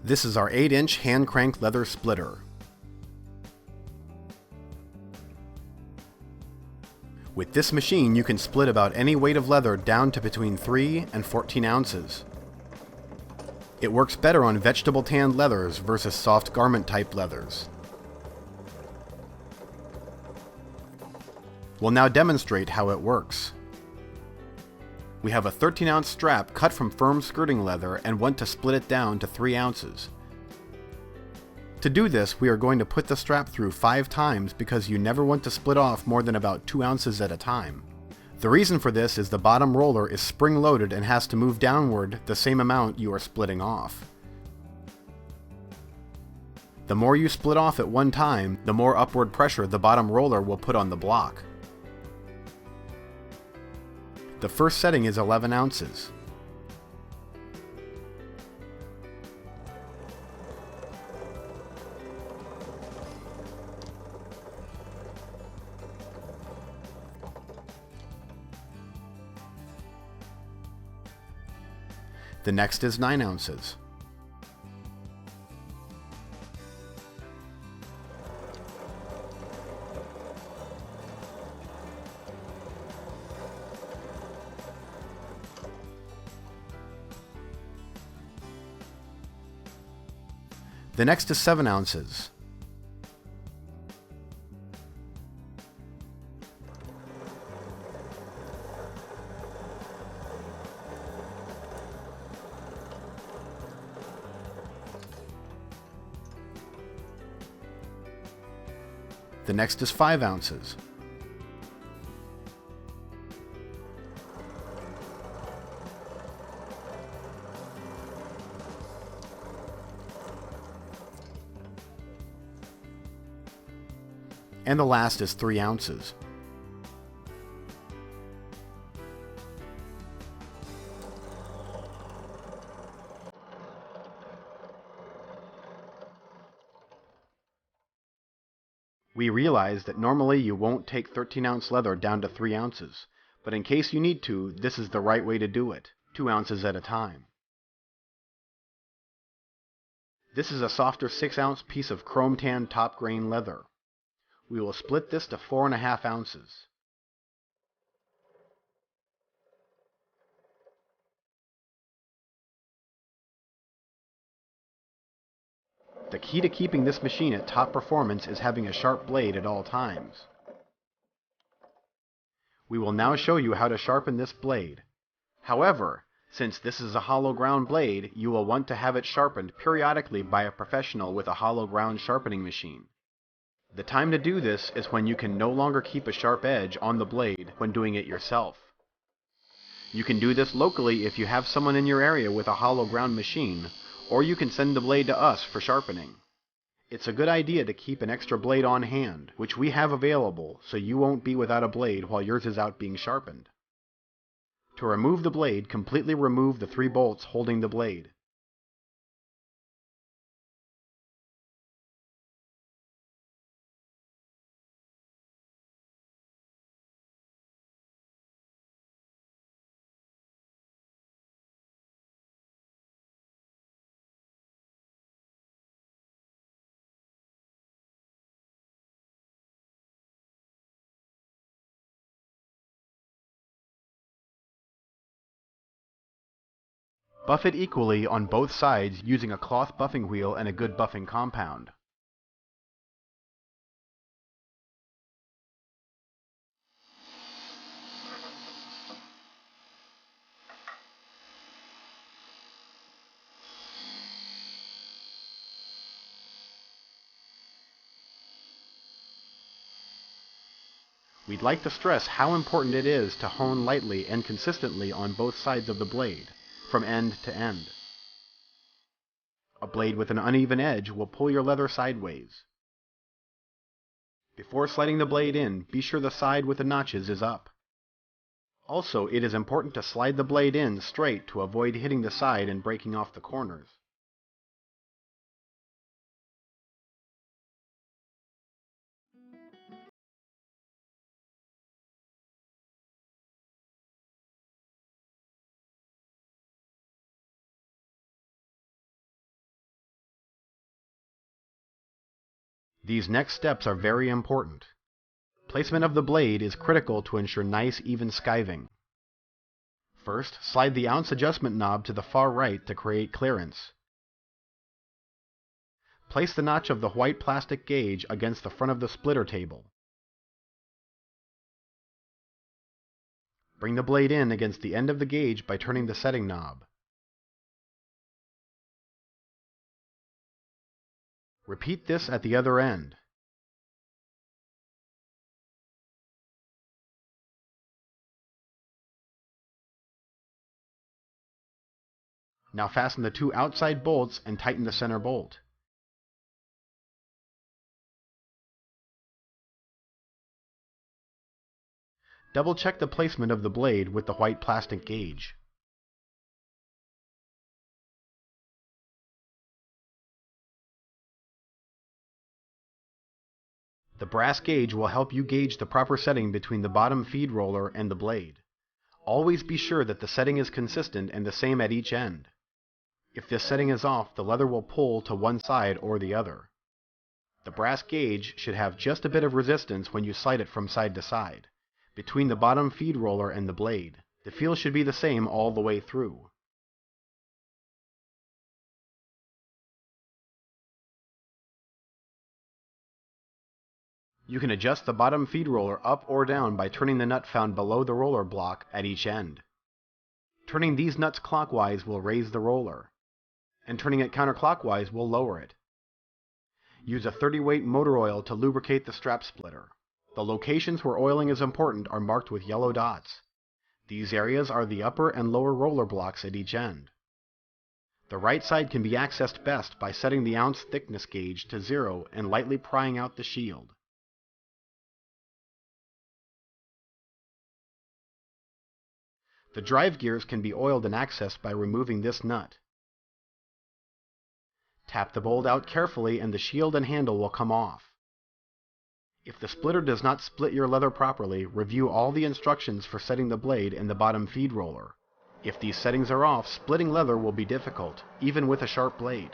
This is our 8-inch hand crank leather splitter. With this machine you can split about any weight of leather down to between 3 and 14 ounces. It works better on vegetable tanned leathers versus soft garment type leathers. We'll now demonstrate how it works. We have a 13-ounce strap cut from firm skirting leather and want to split it down to 3 ounces. To do this, we are going to put the strap through 5 times because you never want to split off more than about 2 ounces at a time. The reason for this is the bottom roller is spring-loaded and has to move downward the same amount you are splitting off. The more you split off at one time, the more upward pressure the bottom roller will put on the block. The first setting is 11 ounces. The next is 9 ounces. The next is 7 ounces. The next is 5 ounces. And the last is 3 ounces. We realize that normally you won't take 13-ounce leather down to 3 ounces, but in case you need to, this is the right way to do it, 2 ounces at a time. This is a softer 6-ounce piece of chrome tan top grain leather. We will split this to 4.5 ounces. The key to keeping this machine at top performance is having a sharp blade at all times. We will now show you how to sharpen this blade. However, since this is a hollow ground blade, you will want to have it sharpened periodically by a professional with a hollow ground sharpening machine. The time to do this is when you can no longer keep a sharp edge on the blade when doing it yourself. You can do this locally if you have someone in your area with a hollow ground machine, or you can send the blade to us for sharpening. It's a good idea to keep an extra blade on hand, which we have available, so you won't be without a blade while yours is out being sharpened. To remove the blade, completely remove the 3 bolts holding the blade. Buff it equally on both sides using a cloth buffing wheel and a good buffing compound. We'd like to stress how important it is to hone lightly and consistently on both sides of the blade, from end to end. A blade with an uneven edge will pull your leather sideways. Before sliding the blade in, be sure the side with the notches is up. Also, it is important to slide the blade in straight to avoid hitting the side and breaking off the corners. These next steps are very important. Placement of the blade is critical to ensure nice, even skiving. First, slide the ounce adjustment knob to the far right to create clearance. Place the notch of the white plastic gauge against the front of the splitter table. Bring the blade in against the end of the gauge by turning the setting knob. Repeat this at the other end. Now fasten the two outside bolts and tighten the center bolt. Double-check the placement of the blade with the white plastic gauge. The brass gauge will help you gauge the proper setting between the bottom feed roller and the blade. Always be sure that the setting is consistent and the same at each end. If this setting is off, the leather will pull to one side or the other. The brass gauge should have just a bit of resistance when you slide it from side to side, between the bottom feed roller and the blade. The feel should be the same all the way through. You can adjust the bottom feed roller up or down by turning the nut found below the roller block at each end. Turning these nuts clockwise will raise the roller, and turning it counterclockwise will lower it. Use a 30-weight motor oil to lubricate the strap splitter. The locations where oiling is important are marked with yellow dots. These areas are the upper and lower roller blocks at each end. The right side can be accessed best by setting the ounce thickness gauge to 0 and lightly prying out the shield. The drive gears can be oiled and accessed by removing this nut. Tap the bolt out carefully and the shield and handle will come off. If the splitter does not split your leather properly, review all the instructions for setting the blade and the bottom feed roller. If these settings are off, splitting leather will be difficult, even with a sharp blade.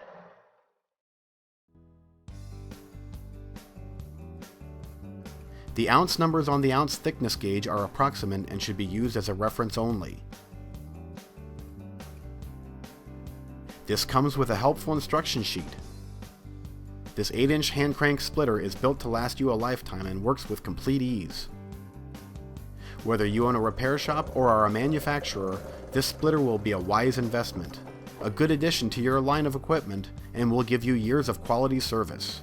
The ounce numbers on the ounce thickness gauge are approximate and should be used as a reference only. This comes with a helpful instruction sheet. This 8-inch hand crank splitter is built to last you a lifetime and works with complete ease. Whether you own a repair shop or are a manufacturer, this splitter will be a wise investment, a good addition to your line of equipment, and will give you years of quality service.